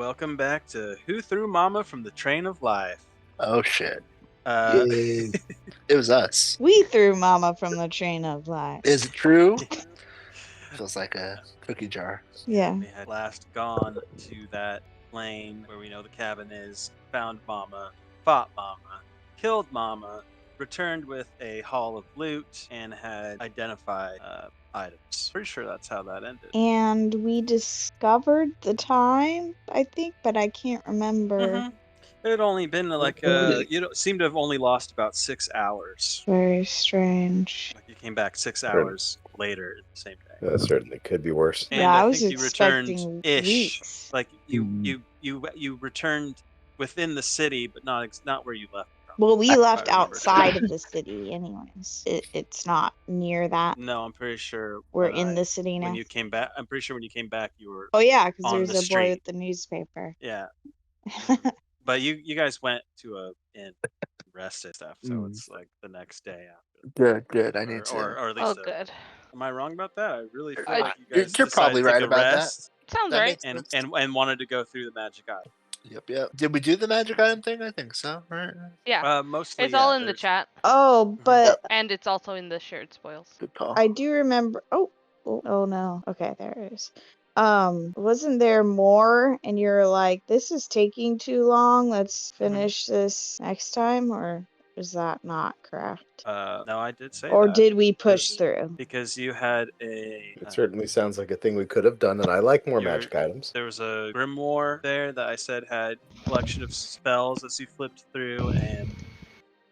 Welcome back to Who Threw Mama from the Train of Life. Oh shit. Uh, Yay. It was us. We threw Mama from the train of life. Is it true? Feels like a cookie jar. Yeah. we had last gone to that plane where we know the cabin is, found Mama, fought Mama, killed Mama, returned with a haul of loot, and had identified items. Pretty sure that's how that ended. And we discovered the time, I think, but I can't remember. Mhm. It had only been like you seem to have only lost about 6 hours. Very strange. Like you came back 6 hours later the same day. That certainly could be worse. And Yeah, I I was think you returned expecting ish. weeks. Like you returned within the city, but not where you left from. Well, we left remember outside of the city anyways. It's not near that. No, I'm pretty sure We're when in the city now. When you came back, I'm pretty sure when you came back, you were. Oh yeah, because on there's the a boy street. with the newspaper. Yeah, but you guys went to a inn, rested stuff, so it's like the next day after. Good. I need to. Or at least. good. Am I wrong about that? I really feel like you You're guys probably decided to take right a about that. rest Sounds That right. makes and, sense. and wanted to go through the magic eye. Yep. Did we do the magic item thing? I think so, right? Yeah. Mostly. It's all yeah, in the there's- chat, Oh, but and it's also in the shared spoils. Good call. I do remember. Oh no. Okay, there it is. Wasn't there more? And you're like, this is taking too long. Let's finish this next time, or is that not correct? No, I did say Or that. did we push because- through? Because you had a. It certainly sounds like a thing we could have done, and I like more You're- magic items. There was a grimoire there that I said had a collection of spells as you flipped through, and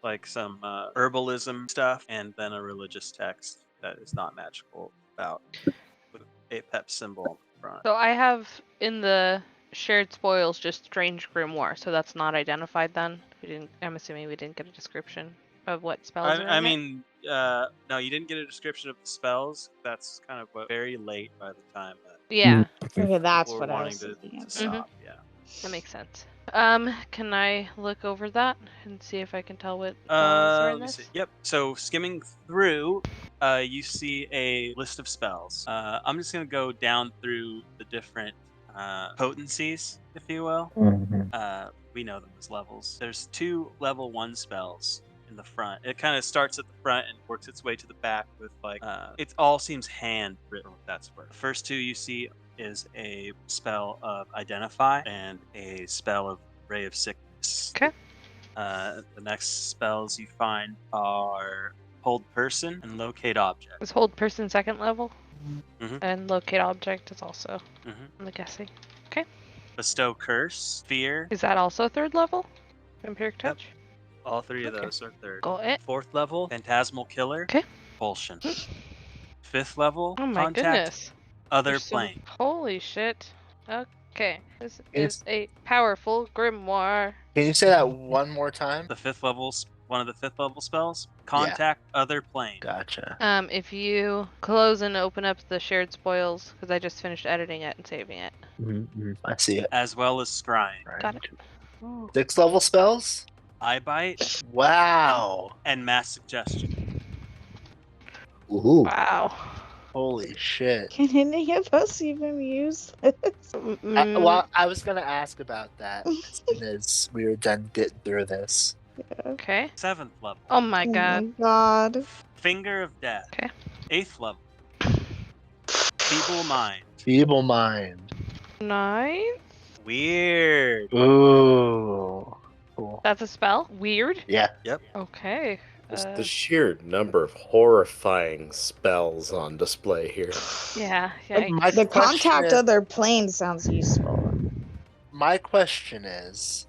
like some herbalism stuff, and then a religious text that is not magical about with a pep symbol on the front. So I have in the shared spoils just strange grimoire, so that's not identified then. I'm assuming we didn't get a description of what spells are I in it. mean, no, you didn't get a description of the spells. That's kind of very late by the time that Yeah, Okay, that's people were what I wanting was to thinking of. stop. Yeah. that makes sense. Can I look over that and see if I can tell what spells are in Let me this? see. Yep. So skimming through, you see a list of spells. I'm just gonna go down through the different potencies, if you will. We know them as levels. There's 2 level 1 spells in the front. It kind of starts at the front and works its way to the back with like it all seems handwritten. That's where the first 2 you see is a spell of identify and a spell of ray of sickness. Okay. The next spells you find are hold person and locate object. Is hold person second level? Mhm. And locate object is also, Mhm. I'm guessing. Bestow curse, fear. Is that also third level? Vampiric Yep. touch? All 3 of Okay. those are third. Got it. 4th level, phantasmal killer. Okay. Compulsion. 5th level, Oh my contact goodness. other There's some- plane. Holy shit. Okay. This It's- is a powerful grimoire. Can you say that one more time? The 5th level, one of the 5th level spells, contact other plane. Gotcha. If you close and open up the shared spoils, because I just finished editing it and saving it. I see it. As well as scrying, Right. Got it. 6 level spells? eye bite, Wow. and mass suggestion. Ooh. Wow. Holy shit. Can any of us even use this? Well, I was gonna ask about that as soon as we were done getting through this. Okay. 7th level, Oh my god. Oh my god. finger of death. Okay. 8th level, feeble mind. Feeble mind. 9? Weird. Ooh. Cool. That's a spell? Weird? Yeah. Okay. Just the sheer number of horrifying spells on display here. Yeah. My The question contact is- other plane sounds useful. My question is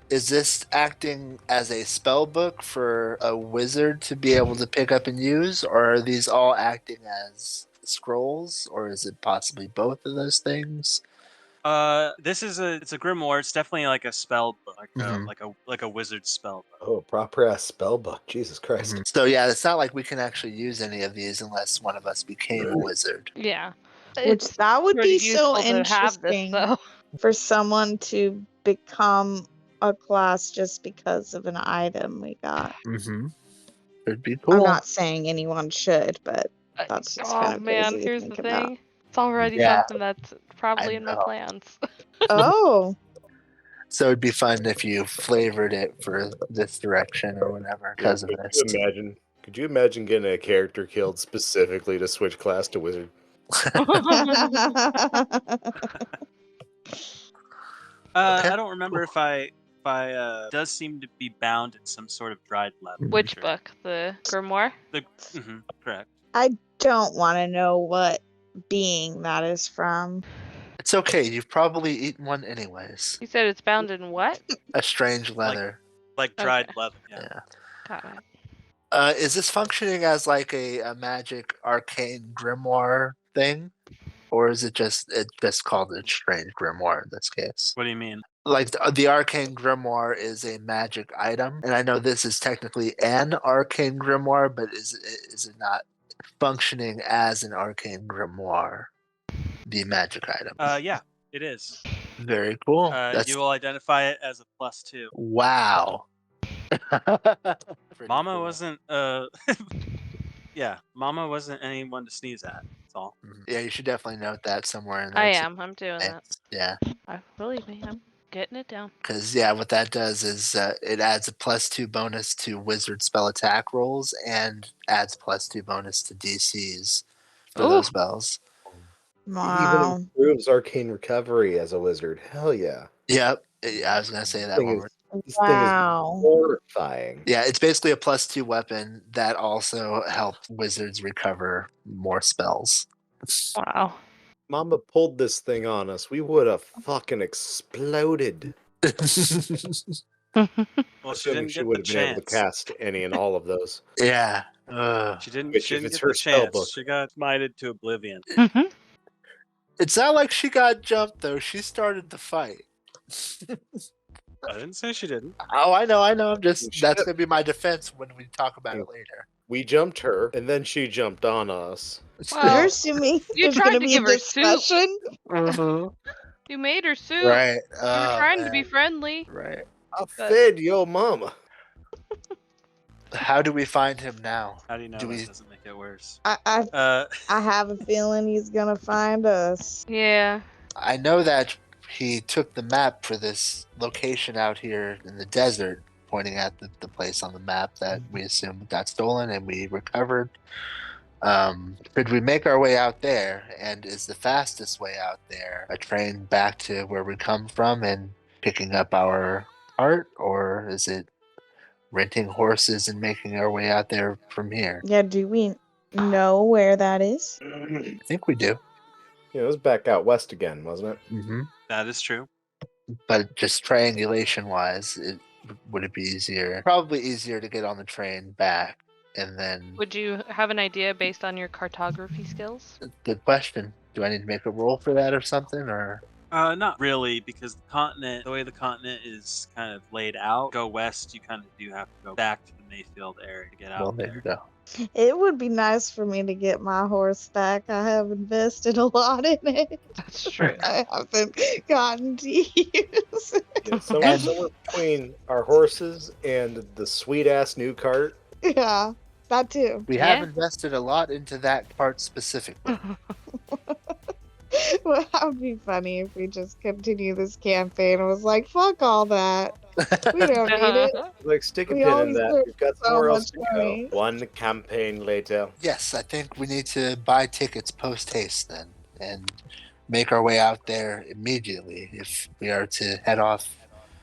this acting as a spell book for a wizard to be able to pick up and use, or are these all acting as scrolls, or is it possibly both of those things? It's a grimoire. It's definitely like a spell book, Mhm. like a wizard spell book. Oh, proper ass spell book. Jesus Christ. So yeah, it's not like we can actually use any of these unless one of us became a wizard. Yeah. Which It's that would pretty be so useful to have this, interesting though. for someone to become a class just because of an item we got. Mm-hmm. It'd be cool. I'm not saying anyone should, but that's just Oh kind of man, crazy to here's the think about. thing. It's already Yeah. something that's probably I in my know. plans. Oh, So it'd be fun if you flavored it for this direction or whatever because of this. Could you imagine getting a character killed specifically to switch class to wizard? I don't remember if I does seem to be bound in some sort of dried leather. Which Sure. book? The grimoire? Correct. I don't want to know what being that is from. It's okay. You've probably eaten one anyways. You said it's bound in what? A strange leather. Like dried Okay. leather. Yeah. Yeah. Got it. Is this functioning as like a magic arcane grimoire thing? Or is it just called a strange grimoire in this case? What do you mean? Like the arcane grimoire is a magic item, and I know this is technically an arcane grimoire, but is it not functioning as an arcane grimoire? The magic item. Yeah, it is. Very cool. You will identify it as a +2. Wow. Mama cool. wasn't yeah, Mama wasn't anyone to sneeze at. That's all. Yeah, you should definitely note that somewhere in there. I am. I'm doing that. Yeah. Believe me, I'm getting it down. Because, yeah, what that does is it adds a +2 bonus to wizard spell attack rolls and adds +2 bonus to DCs for those spells. Wow. Even improves arcane recovery as a wizard. Hell yeah. Yep. I was going to say that one. This thing is horrifying. Yeah, it's basically a +2 weapon that also helps wizards recover more spells. Wow. Mama pulled this thing on us. We would have fucking exploded. Well, she Assuming didn't she get would the have been able to chance. cast any and all of those. Yeah. She didn't Which, get if it's the her spell chance. book. She got smited to oblivion. It's not like she got jumped, though. She started the fight. I didn't say she didn't. Oh, I know. I'm just, She that's did. going to be my defense when we talk about it later. We jumped her, and then she jumped on us. Well, You're assuming you there's tried going to be give a her soup. discussion? You made her soup. Right. You were trying to be friendly. Right. I fed your mama. How do we find him now? How do you know Do that we- doesn't make it worse? I have a feeling he's going to find us. Yeah. I know that he took the map for this location out here in the desert, pointing at the place on the map that we assumed got stolen and we recovered. Could we make our way out there? And is the fastest way out there a train back to where we come from and picking up our cart? Or is it renting horses and making our way out there from here? Yeah, do we know where that is? I think we do. Yeah, it was back out west again, wasn't it? Mm-hmm. That is true. But just triangulation wise, would it be easier? Probably easier to get on the train back and then. Would you have an idea based on your cartography skills? Good question. Do I need to make a roll for that or something? Or Not really, because the way the continent is kind of laid out, go west, you kind of do have to go back to the Mayfield area to get out well, there you go. It would be nice for me to get my horse back. I have invested a lot in it. That's true. I haven't gotten to use it. Yeah, somewhere between our horses and the sweet ass new cart. Yeah, that too. We have invested a lot into that part specifically. Well, that would be funny if we just continue this campaign and was like, fuck all that. We don't need it. Like, stick a We pin in always that. look We've got so somewhere else much to go. money. One campaign later. Yes, I think we need to buy tickets post haste then and make our way out there immediately if we are to head off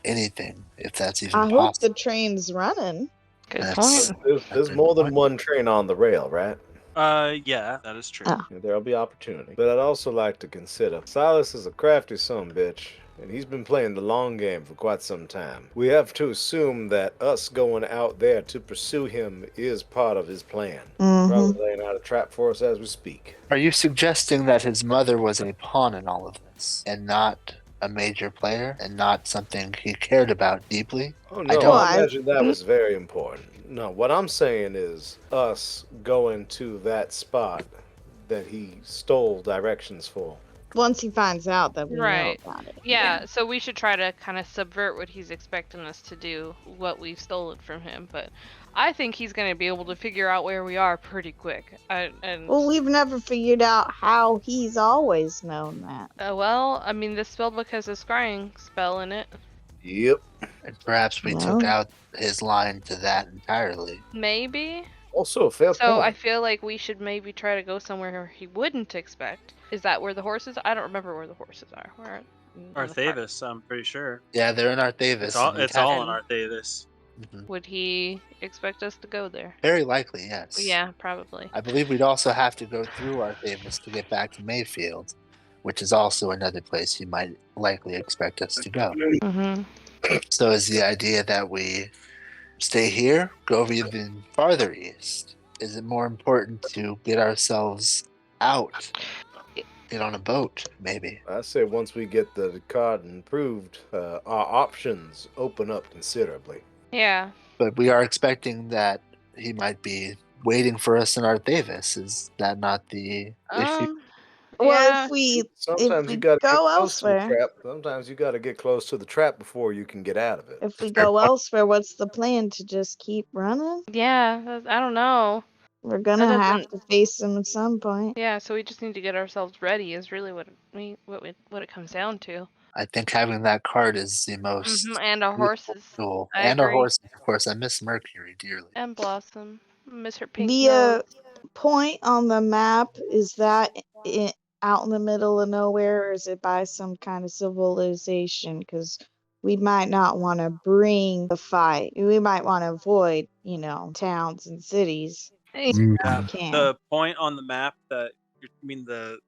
anything, if that's even I hope possible. the train's running. Good That's- point. There's more than one train on the rail, right? Yeah, that is true. Oh. Yeah, there'll be opportunity. But I'd also like to consider Silas is a crafty son bitch, and he's been playing the long game for quite some time. We have to assume that us going out there to pursue him is part of his plan. Mhm. Probably laying out a trap for us as we speak. Are you suggesting that his mother was a pawn in all of this and not a major player and not something he cared about deeply? Oh no, don't- I imagine that was very important. No, what I'm saying is us going to that spot that he stole directions for. Once he finds out that we Right. know about it. Yeah, so we should try to kind of subvert what he's expecting us to do, what we've stolen from him. But I think he's going to be able to figure out where we are pretty quick. Well, we've never figured out how he's always known that. Well, I mean, this spellbook has a scrying spell in it. Yep. And perhaps we took Well. out his line to that entirely. Maybe. Also, a fair So I point. feel like we should maybe try to go somewhere he wouldn't expect. Is that where the horses? I don't remember where the horses are. Where? In the park. Arthavis, I'm pretty sure. Yeah, they're in Arthavis. It's all and you'd it's have all in to- Arthavis. Mhm. Would he expect us to go there? Very likely, yes. Yeah, probably. I believe we'd also have to go through Arthavis to get back to Mayfield, which is also another place he might likely expect us to go. Mm-hmm. So is the idea that we stay here, go even farther east? Is it more important to get ourselves out? Get on a boat, maybe. I say once we get the card improved, our options open up considerably. Yeah. But we are expecting that he might be waiting for us in Arthavis. Is that not the issue? Well, Yeah. if we Sometimes you we gotta get go close to the elsewhere, trap. Sometimes you gotta get close to the trap before you can get out of it. if we go elsewhere, what's the plan? To just keep running? Yeah. I don't know. We're gonna have doesn't- to face him at some point. Yeah. So we just need to get ourselves ready. Is really what it comes down to. I think having that card is the most And our horses. cool. I And our agree. horses, of course. I miss Mercury dearly. And Blossom. Miss her pink The nose. point on the map, is that out in the middle of nowhere, or is it by some kind of civilization? Because we might not want to bring the fight. We might want to avoid, towns and cities. Yeah, We can. the point on the map that you mean the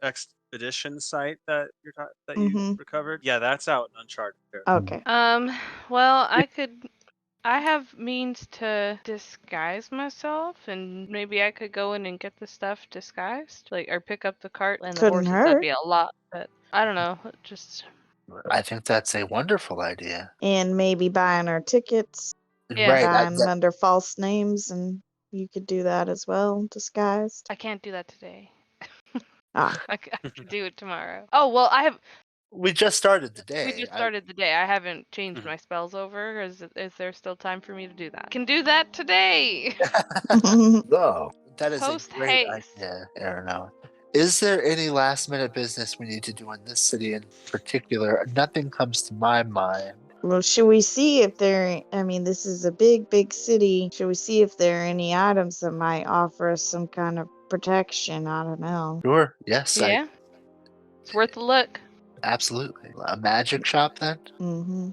expedition site that you Mhm. recovered. Yeah, that's out in Uncharted territory. Okay. Well, I have means to disguise myself, and maybe I could go in and get the stuff disguised, or pick up the cart and the Couldn't horses. hurt. That'd be a lot, but I don't know. Just I think that's a wonderful idea. And maybe buying our tickets, Yeah. Right. buying them under false names, and you could do that as well, disguised. I can't do that today. Ah. I could do it tomorrow. Oh well, we just started the day. we just started the day. I haven't changed my spells over. Is there still time for me to do that? I can do that today. No. That is a great Post-haste. idea, Aaron. Is there any last minute business we need to do in this city in particular? Nothing comes to my mind. Well, should we see if this is a big, big city. Should we see if there are any items that might offer us some kind of protection? I don't know. Sure. Yes. Yeah, it's worth a look. Absolutely. A magic shop then? Mm-hmm.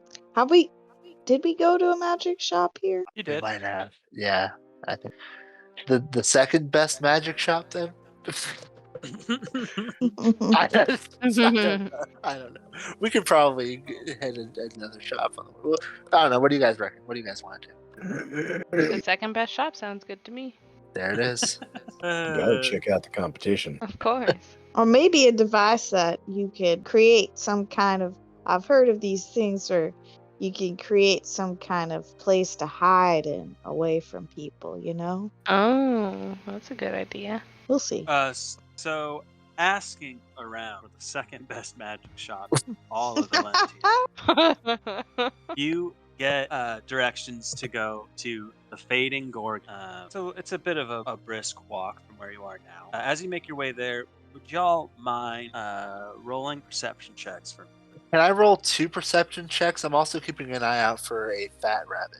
Did we go to a magic shop here? You We did. might have. Yeah. I think the second best magic shop then? I don't know. We could probably hit another shop. I don't know. What do you guys reckon? What do you guys want to do? The second best shop sounds good to me. There it is. Gotta check out the competition. Of course. Or maybe a device that you could create some kind of. I've heard of these things where you can create some kind of place to hide in away from people, Oh, that's a good idea. We'll see. So asking around for the second best magic shop in all of Valentia, you get directions to go to the Fading Gorgon. So it's a bit of a brisk walk from where you are now. As you make your way there, would y'all mind rolling perception checks for me? Can I roll 2 perception checks? I'm also keeping an eye out for a fat rabbit.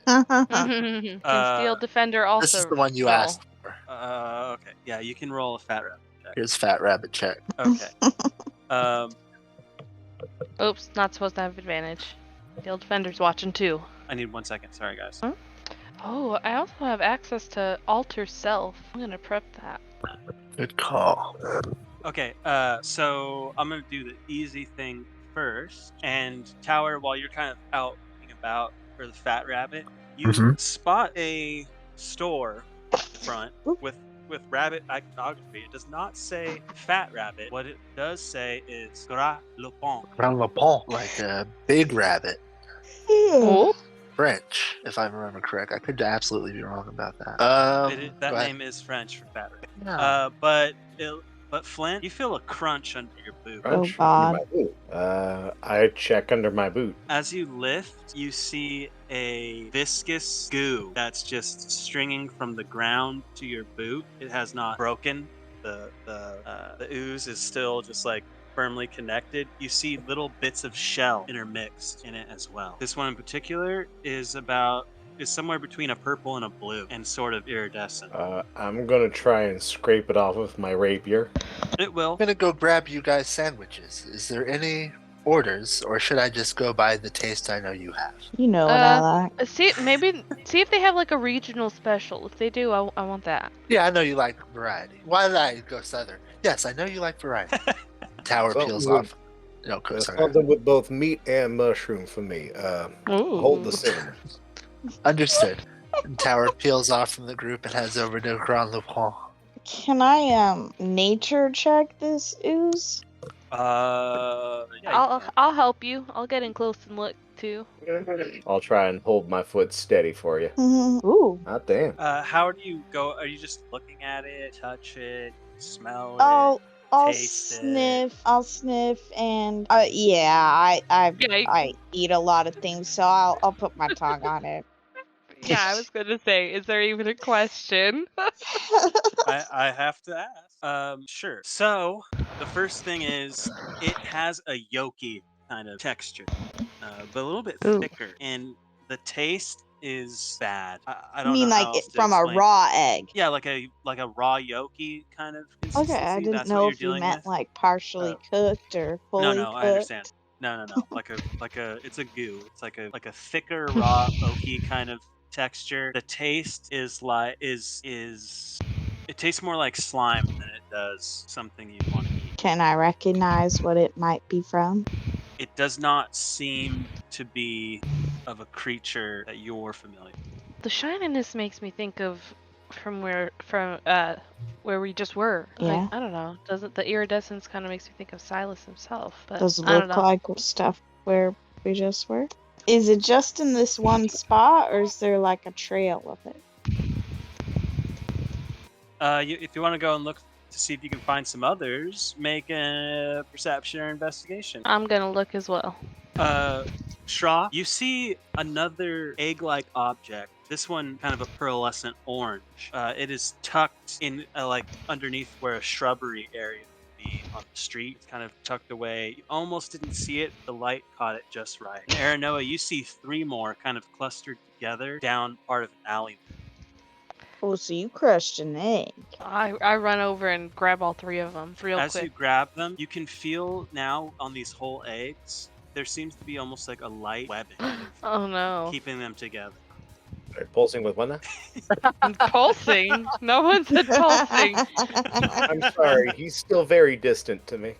Can Steel Defender also? This is the one you roll? asked for. Okay. Yeah, you can roll a fat rabbit check. Here's fat rabbit check. Okay. Oops, not supposed to have advantage. Steel Defender's watching too. I need 1 second. Sorry, guys. Huh? Oh, I also have access to Alter Self. I'm gonna prep that. Good call. Okay, so I'm gonna do the easy thing first. And Tower, while you're kind of out looking about for the fat rabbit, you spot a store front with rabbit iconography. It does not say fat rabbit. What it does say is Gras Lupin. Grand Lapon, like a big rabbit. Oh. French, if I remember correct. I could absolutely be wrong about that. That go ahead. name is French for fat rabbit. Yeah. But Flint, you feel a crunch under your boot. Crunch God. under my boot. I check under my boot. As you lift, you see a viscous goo that's just stringing from the ground to your boot. It has not broken. The ooze is still just like firmly connected, you see little bits of shell intermixed in it as well. This one in particular is somewhere between a purple and a blue and sort of iridescent. I'm gonna try and scrape it off with my rapier. It will. I'm gonna go grab you guys sandwiches. Is there any orders, or should I just go by the taste I know you have? You know what I like. See if they have like a regional special. If they do, I want that. Yeah, I know you like variety. Why did I go southern? Yes, I know you like variety. Tower Something peels with- off. No, sorry. Something with both meat and mushroom for me. Hold the cinnamon. Understood. And Tower peels off from the group and heads over to Grand Le Point. Can I nature check this ooze? Yeah, I'll help you. I'll get in close and look too. I'll try and hold my foot steady for you. Ooh. Ah, damn. how do you go? Are you just looking at it, touch it, smell I'll taste it. sniff. I'll sniff, and yeah, I eat a lot of things, so I'll put my tongue on it. Yeah, I was gonna say, is there even a question? I have to ask. Sure. So the first thing is it has a yolky kind of texture, but a little bit Ooh. thicker, and the taste is bad. I I don't mean, know how like else to from a explain. raw egg. Yeah, like a raw yolky kind of consistency. Okay, I didn't That's know what if you're you dealing meant with. like partially cooked or fully No, cooked. I understand. No. Like a it's a goo. It's like a thicker raw oaky kind of texture. The taste is it tastes more like slime than it does something you want to eat. Can I recognize what it might be from? It does not seem to be of a creature that you're familiar with. The shininess makes me think of where we just were. Yeah. Like, I don't know. Doesn't the iridescence kind of makes me think of Silas himself? But Does it I don't look know. like stuff where we just were? Is it just in this one spot, or is there like a trail of it? If you want to go and look to see if you can find some others, make a perception or investigation. I'm gonna look as well. Shra, you see another egg-like object. This one kind of a pearlescent orange. It is tucked in like underneath where a shrubbery area would be on the street. It's kind of tucked away. You almost didn't see it. The light caught it just right. And Aranoa, you see 3 more kind of clustered together down part of an alley. Oh, so you crushed an egg. I run over and grab all 3 of them real As quick. you grab them, you can feel now on these whole eggs, there seems to be almost like a light webbing Oh no. keeping them together. Sorry, pulsing with what now? Pulsing? No one said pulsing. I'm sorry, he's still very distant to me.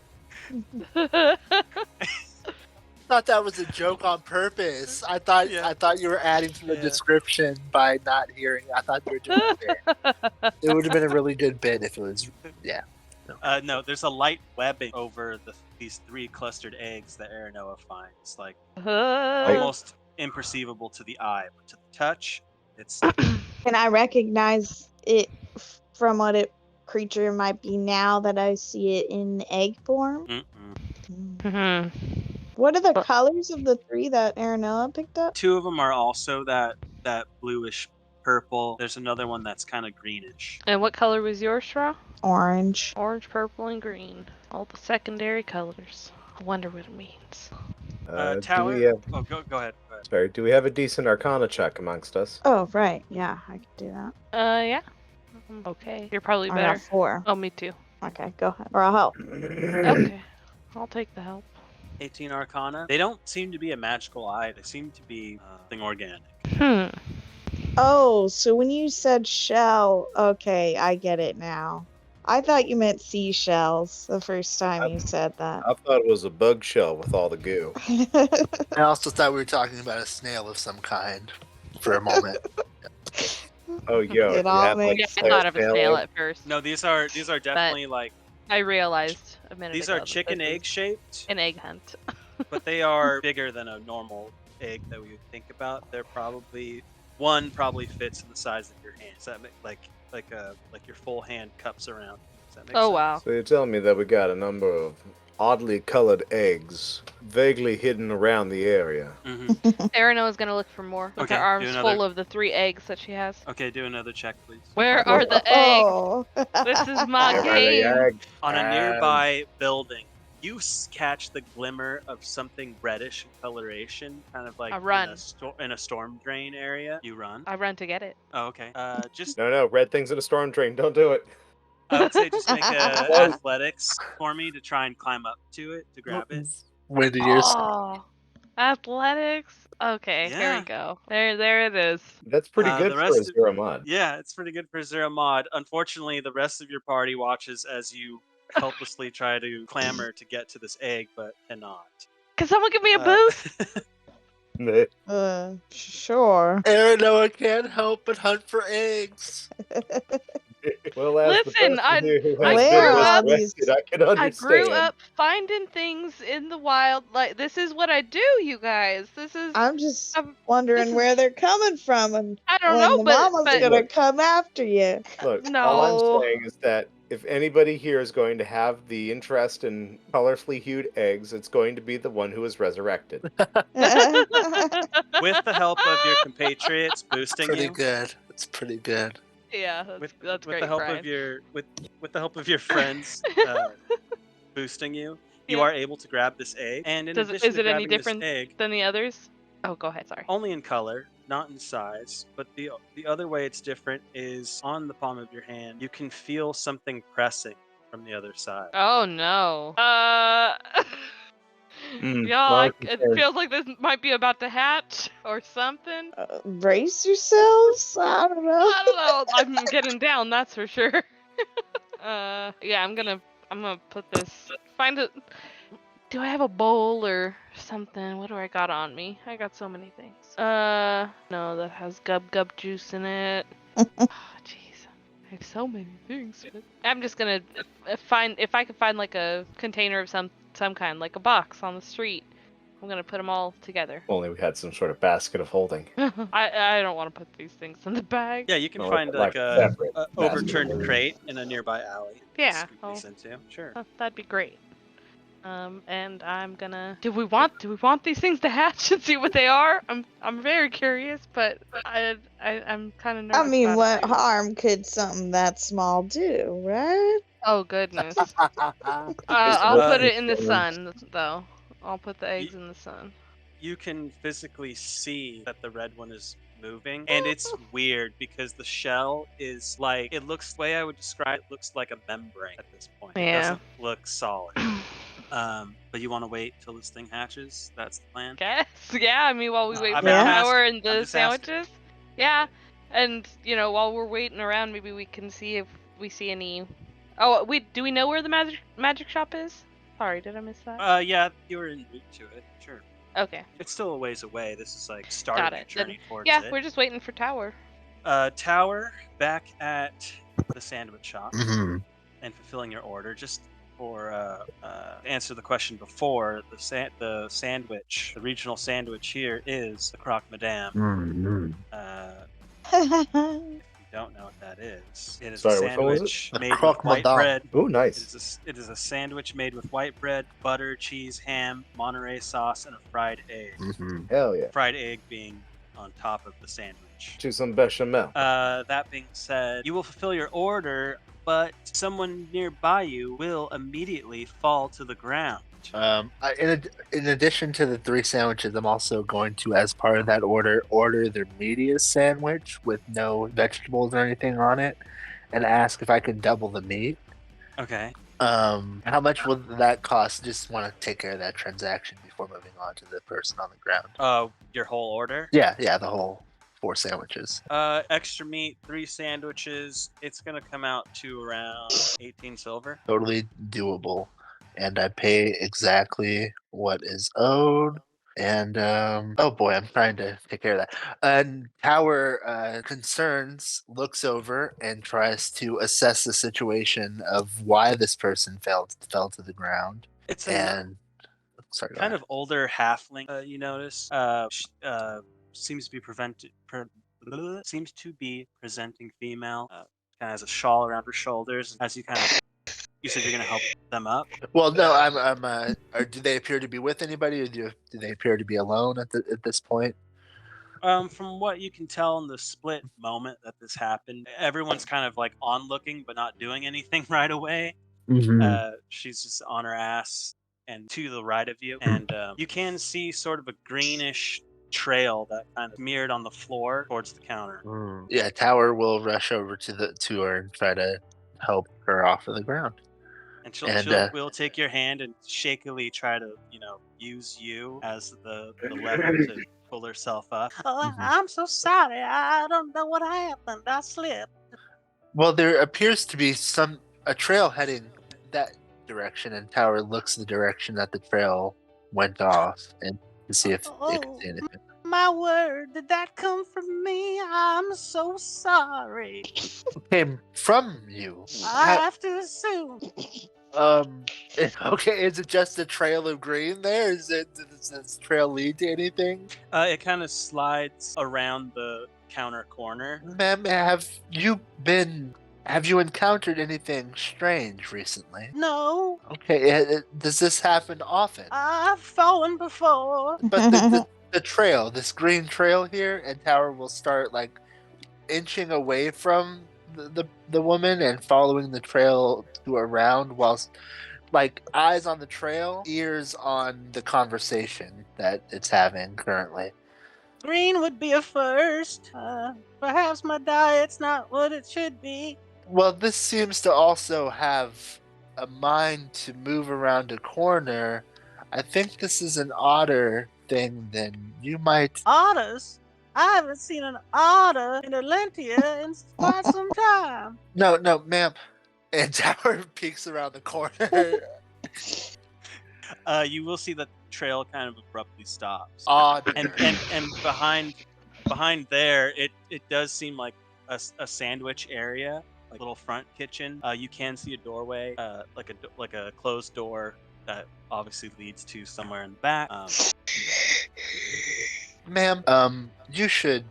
Thought that was a joke on purpose. I thought you were adding to the description by not hearing. I thought you were doing it. It would have been a really good bit if it was. Yeah. No, there's a light webbing over these 3 clustered eggs that Aranoa finds, like almost imperceivable to the eye, but to the touch, it's. Can I recognize it from what it creature might be now that I see it in egg form? Mhm. What are the colors of the 3 that Aranoa picked up? 2 of them are also that bluish purple. There's another one that's kind of greenish. And what color was yours, Shra? Orange. Orange, purple, and green. All the secondary colors. I wonder what it means. Tower. Do we have, Go ahead. sorry, do we have a decent Arcana check amongst us? Oh, right. Yeah, I could do that. Yeah. Okay. You're probably I better. got 4. Oh, me too. Okay, go ahead. Or I'll help. Okay. I'll take the help. 18 Arcana. They don't seem to be a magical eye. They seem to be something organic. Oh, so when you said shell, okay, I get it now. I thought you meant seashells the first time you said that. I thought it was a bug shell with all the goo. I also thought we were talking about a snail of some kind for a moment. Oh, yo, It you all have, like, makes I thought of a snail at first. No, these are definitely like I realized a minute these ago are that chicken this is egg shaped, an egg hunt. but they are bigger than a normal egg that we would think about. They're probably one fits in the size of your hand. Does that make like your full hand cups around? Does that make Oh sense? wow. So you're telling me that we got a number of oddly colored eggs vaguely hidden around the area. Arano is gonna look for more with Okay, her arms do another- full of the 3 eggs that she has. Okay, do another check, please. Where are the eggs? Oh. This is my Where are the game. eggs? On a nearby building, You catch the glimmer of something reddish in coloration, kind of like I run. in a storm drain area. You run. I run to get it. Oh, okay. Just No, red things in a storm drain. Don't do it. I would say just make a Whoa. athletics for me to try and climb up to it to grab it. When did yours? Oh, athletics. Okay, here Yeah. we go. There it is. That's pretty good the for a rest of- zero mod. Yeah, it's pretty good for zero mod. Unfortunately, the rest of your party watches as you helplessly try to clamber to get to this egg, but cannot. Can someone give me a boost? Sure. Aranoa can't help but hunt for eggs. Well, as Listen, the person here who I has grew been up- resurrected, I can understand. I grew up finding things in the wild. Like, this is what I do, you guys. This is. I'm just Um, wondering this where is- they're coming from and I don't when know, the but mama's gonna Look. come after you. Look, all No. I'm saying is that if anybody here is going to have the interest in colorfully hued eggs, it's going to be the one who is resurrected. With the help of your compatriots boosting Pretty you, good. It's pretty good. Yeah, that's with great, the help Brian. of your with the help of your friends boosting you, you Yeah. are able to grab this egg. And in addition Is to it any grabbing this different egg, than the others? Oh, go ahead. Sorry. only in color, not in size, but the other way it's different is on the palm of your hand. You can feel something pressing from the other side. Oh no. Mm, Y'all, my it concern. feels like this might be about to hatch or something. Brace yourselves. I don't know. I don't know. I'm getting down, that's for sure. Yeah, I'm gonna put this. Find it. Do I have a bowl or something? What do I got on me? I got so many things. No, that has gub juice in it. Oh, jeez. I have so many things. I'm just gonna find if I can find like a container of some kind, like a box on the street. I'm gonna put them all together. Only we had some sort of basket of holding. I don't want to put these things in the bag. Yeah, you can No, find like like a a, separate a basket. overturned crate in a nearby alley. Yeah, Scoop these into. Sure. That'd be great. And I'm gonna. Do we want these things to hatch and see what they are? I'm very curious, but I'm kind of nervous. I mean, about what it. harm could something that small do, right? Oh goodness. I'll Uh, put it in the sun though. I'll put the eggs in the sun. You can physically see that the red one is moving, and it's weird because the shell is like the way I would describe it looks like a membrane at this point. It Yeah. doesn't look solid. But you want to wait till this thing hatches? That's the plan. Guess. Yeah. I mean, while we wait I'm for the just power asking. and the I'm just asking. sandwiches. Yeah. And while we're waiting around, maybe we can see if we see any. Oh, do we know where the magic shop is? Sorry, did I miss that? Yeah, you were in route to it. Sure. Okay. It's still a ways away. This is like starting your it. journey towards Yeah, it. we're just waiting for Tower. Tower, back at the sandwich shop Mm-hmm. and fulfilling your order. Just for to answer the question before, the sandwich, the regional sandwich here is the croque madame. Mm-hmm. If you don't know what that is, it is Sorry, a which one was it? sandwich The made with croque white madame. bread. Oh, nice. It is a sandwich made with white bread, butter, cheese, ham, Monterey sauce, and a fried egg. Mm-hmm. Hell yeah. Fried egg being on top of the sandwich. To some bechamel. That being said, you will fulfill your order, but someone nearby you will immediately fall to the ground. In addition to the 3 sandwiches, I'm also going to, as part of that order their media sandwich with no vegetables or anything on it, and ask if I could double the meat. Okay. How much will that cost? Just want to take care of that transaction before moving on to the person on the ground. Your whole order? Yeah, the whole 4 sandwiches. Extra meat, 3 sandwiches. It's gonna come out to around 18 silver. Totally doable. And I pay exactly what is owed. And oh boy, I'm trying to take care of that. And Tower concerns, looks over and tries to assess the situation of why this person fell to the ground. It's And sorry, go kind ahead. of older halfling. You notice. Seems to be seems to be presenting female. Kind of has a shawl around her shoulders. As you said you're gonna help them up. Well, no, I'm. Do they appear to be with anybody, or do they appear to be alone at this point? From what you can tell in the split moment that this happened, everyone's kind of like on looking but not doing anything right away. Mm-hmm. She's just on her ass, and to the right of you, and you can see sort of a greenish trail that kind of smeared on the floor towards the counter. Yeah, Tower will rush over to her and try to help her off of the ground. And And will take your hand and shakily try to, use you as the lever to pull herself up. Oh, I'm so sorry. I don't know what happened. I slipped. well, there appears to be a trail heading that direction, and Tower looks the direction that the trail went off, and to see if it could see anything. My word, did that come from me? I'm so sorry. Came from you. I have to assume. Okay, is it just a trail of green there? Does this trail lead to anything? It kind of slides around the counter corner. Ma'am, have you encountered anything strange recently? No, Okay, does this happen often? I've fallen before. But the trail, this green trail here, and Tower will start like inching away from the woman and following the trail to around, whilst like eyes on the trail, ears on the conversation that it's having currently. Green would be a first. Perhaps my diet's not what it should be. Well, this seems to also have a mind to move around a corner. I think this is an odder thing than you might. Otters? I haven't seen an otter in Atlantia in quite some time. No, ma'am. And Tower peeks around the corner. You will see that the trail kind of abruptly stops. Odd. And behind there, it does seem like a sandwich area, like a little front kitchen. You can see a doorway, like a closed door that obviously leads to somewhere in the back. Ma'am, you should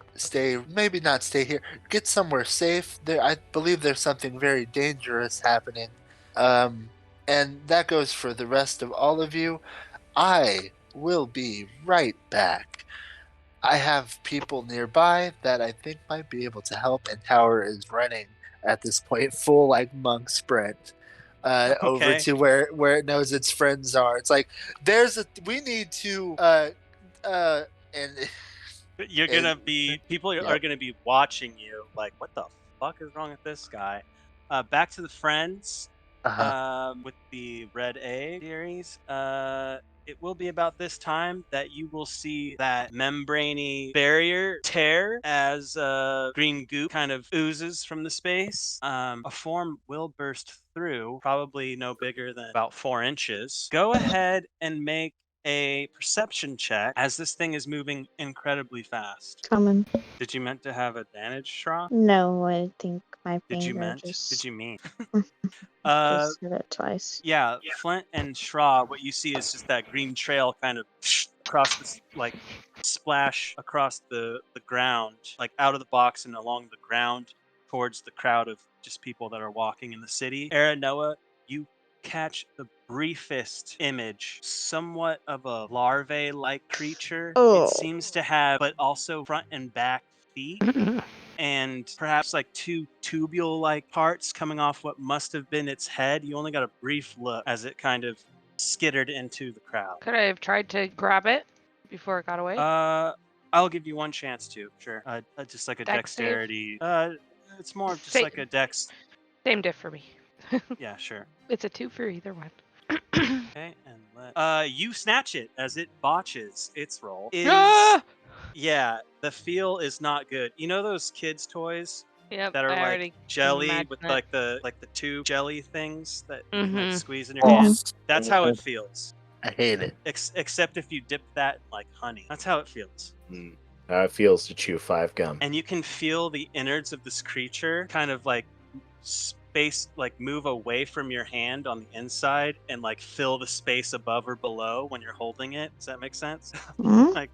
maybe not stay here. Get somewhere safe. I believe there's something very dangerous happening. And that goes for the rest of all of you. I will be right back. I have people nearby that I think might be able to help, and Tower is running at this point, full like monk sprint. Over to where it knows its friends are. It's like we need to and you're gonna be people are gonna be watching you like, what the fuck is wrong with this guy? Back to the friends. With the Red A series, it will be about this time that you will see that membraney barrier tear as green goop kind of oozes from the space. A form will burst through, probably no bigger than about 4 inches. Go ahead and make a perception check as this thing is moving incredibly fast. Coming. Did you meant to have advantage, Shra? No, I think my Did you finger meant? just. Did you mean? Just said it twice. Yeah, Flint and Shra, what you see is just that green trail kind of across this, like, splash across the ground, like out of the box and along the ground towards the crowd of just people that are walking in the city. Noah, you catch the briefest image, somewhat of a larvae-like creature. Oh. It seems to have, but also front and back feet. And perhaps like 2 tubule-like parts coming off what must have been its head. You only got a brief look as it kind of skittered into the crowd. Could I have tried to grab it before it got away? I'll give you one chance to, sure. Just like a Dex save? dexterity. It's more of just like a dex. Same diff for me. Yeah, sure. It's a 2 for either one. Okay, and you snatch it as it botches its roll. Yeah, the feel is not good. You know those kids' toys Yep, that are I like already jelly imagined with it. like the tube jelly things that you can, like, Mhm. squeeze in your hand? Mhm. That's how it feels. I hate it. Except if you dip that in like honey. That's how it feels. How it feels to chew 5 gum. And you can feel the innards of this creature kind of like space, like move away from your hand on the inside and like fill the space above or below when you're holding it. Does that make sense? Mhm. Like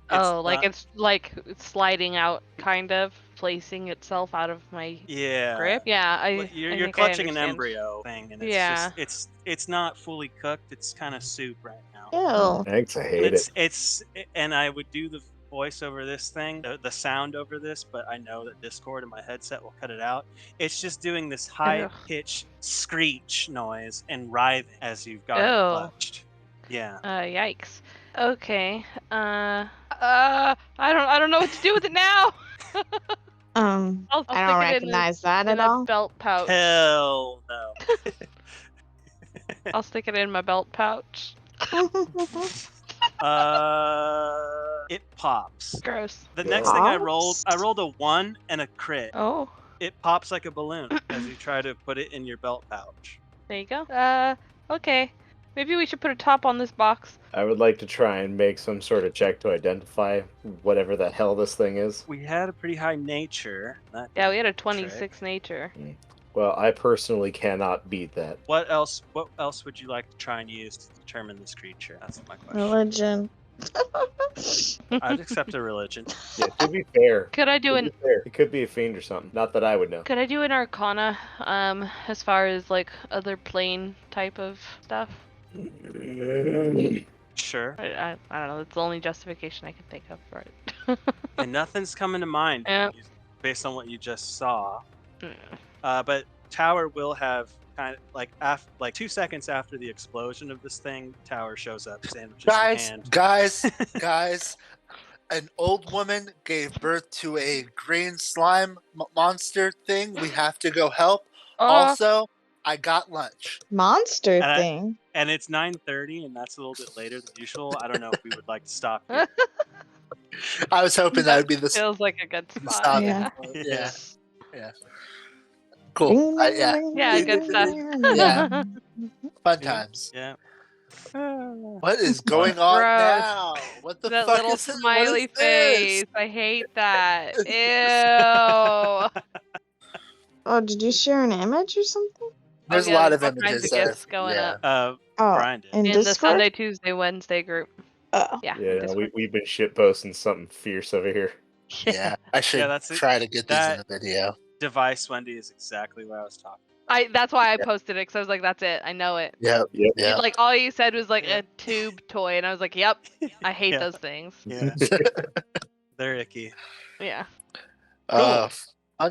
It's like sliding out, kind of placing itself out of my grip. Yeah, You're think I clutching an understand. embryo thing, and it's Yeah. just it's not fully cooked. It's kind of soup right now. Ew. Thanks, I And hate it. and I would do the voice over this thing, the sound over this, but I know that Discord and my headset will cut it out. It's just doing this high pitched screech noise and writhing as you've got it Ew. clutched. Yeah. Yikes. Okay. I don't know what to do with it now. I'll I don't stick it recognize that in at a all. belt pouch. Hell no. I'll stick it in my belt pouch. It pops. Gross. The next thing I Pops? rolled a 1 and a crit. Oh, It pops like a balloon as you try to put it in your belt pouch. there you go. Okay. Maybe we should put a top on this box. I would like to try and make some sort of check to identify whatever the hell this thing is. We had a pretty high nature. That Yeah, we had a didn't trick. 26 nature. Well, I personally cannot beat that. What else would you like to try and use to determine this creature? That's my question. Religion. I'd accept a religion. Yeah, to be fair, Could I do an it could be a fiend or something. Not that I would know. Could I do an arcana? As far as like other plane type of stuff. Sure. I don't know. That's the only justification I can think of for it. And nothing's coming to mind Yeah. based on what you just saw. Mm. But Tower will have kind of like 2 seconds after the explosion of this thing, Tower shows up, sandwiches in hand. Guys, an old woman gave birth to a green slime monster thing. We have to go help. Also, I got lunch. Monster And I- thing. And it's 9:30, and that's a little bit later than usual. I don't know if we would like to stop here. I was hoping that would be the feels like a good spot. stopping Yeah. point. Yeah. Yeah. Cool. Yeah. Yeah, good stuff. Yeah. Fun Yeah. times. Yeah. What is going on Gross. now? What the That fuck little is this? smiley What is this? face. I hate that. Ew. Oh, did you share an image or something? There's Oh, a yeah, lot of there's all kinds images of that gifts going yeah. up. Oh, Brian did. in In the Discord? Sunday, Tuesday, Wednesday group. Oh. Yeah. Yeah, no, Discord. we've been shit posting something fierce over here. Yeah, I should that's it. try to get these in That- a video. Device Wendy is exactly what I was talking That's why I posted it, because I was like, that's it. I know it. Yep. Yep. Yeah. Like, all you said was like Yeah. a tube toy, and I was like, yep, I hate Yeah. those things. Yeah. They're icky. Yeah. Fun Well,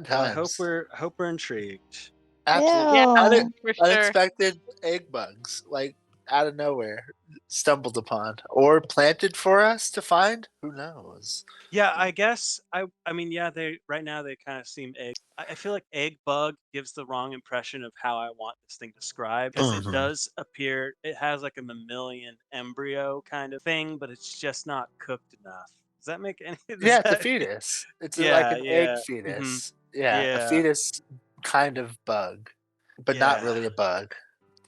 times. I hope we're intrigued. Absolutely. Yeah. Une- For sure. Unexpected egg bugs, like out of nowhere, stumbled upon or planted for us to find. Who knows? Yeah, I guess I mean, yeah, they right now they kind of seem egg. I feel like egg bug gives the wrong impression of how I want this thing described, because Mhm. it does appear it has like a mammalian embryo kind of thing, but it's just not cooked enough. Does that make any? Yeah, it's a fetus. It's like Yeah, an yeah. egg fetus. Yeah, Yeah. a fetus kind of bug, but not Yeah. really a bug.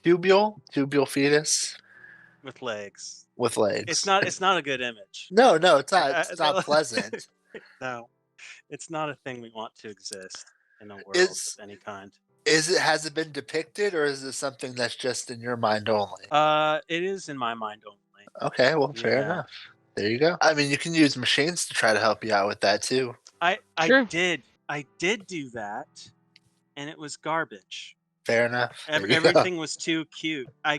Tubule fetus with legs. with legs. It's not a good image. No, it's not. I- It's not pleasant. No, it's not a thing we want to exist in a world It's- of any kind. Has it been depicted, or is it something that's just in your mind only? It is in my mind only. Okay, well, fair Yeah. enough. There you go. I mean, you can use machines to try to help you out with that too. I Sure. did do that, and it was garbage. Fair enough. There you go. Everything was too cute. I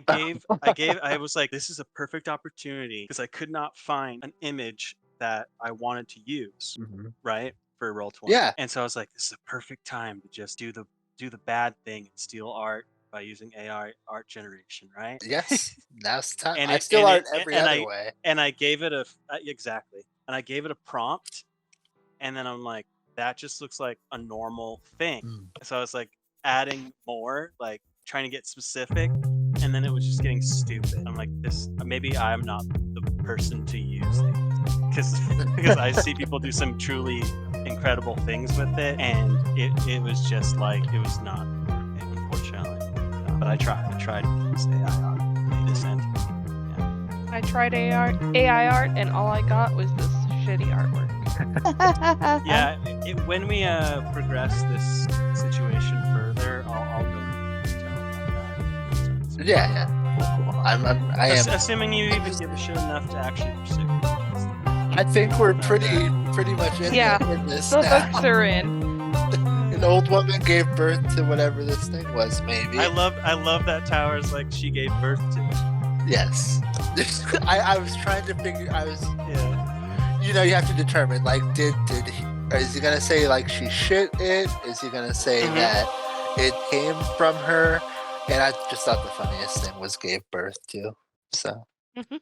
was like, this is a perfect opportunity, because I could not find an image that I wanted to use, Mhm. right, for Roll20. Yeah. And so I was like, this is a perfect time to just do the bad thing and steal art by using AI art generation, right? Yes, now's the time. And I it- still and art it- every and other I- way. And I gave it exactly. And I gave it a prompt, and then I'm like, that just looks like a normal thing. Mm. So I was like adding more, like trying to get specific, and then it was just getting stupid. I'm like, this maybe I'm not the person to use because I see people do some truly incredible things with it, and it was just like it was not working, unfortunately. But I tried this AI art, made this end. I tried AI art, and all I got was this shitty artwork. Yeah, when we progress this situation further, I'll go into detail about that. Yeah. Cool. I am. Assuming you even give a shit enough to actually pursue. I think we're pretty much in, Yeah. in this The now. hooks are in. An old woman gave birth to whatever this thing was. Maybe. I love that Tower's like she gave birth to it. Yes. I was trying to figure. Yeah. You know, you have to determine. Like, did he? Or is he gonna say like she shit it? Is he gonna say Mhm. that it came from her? And I just thought the funniest thing was gave birth to. So Mhm.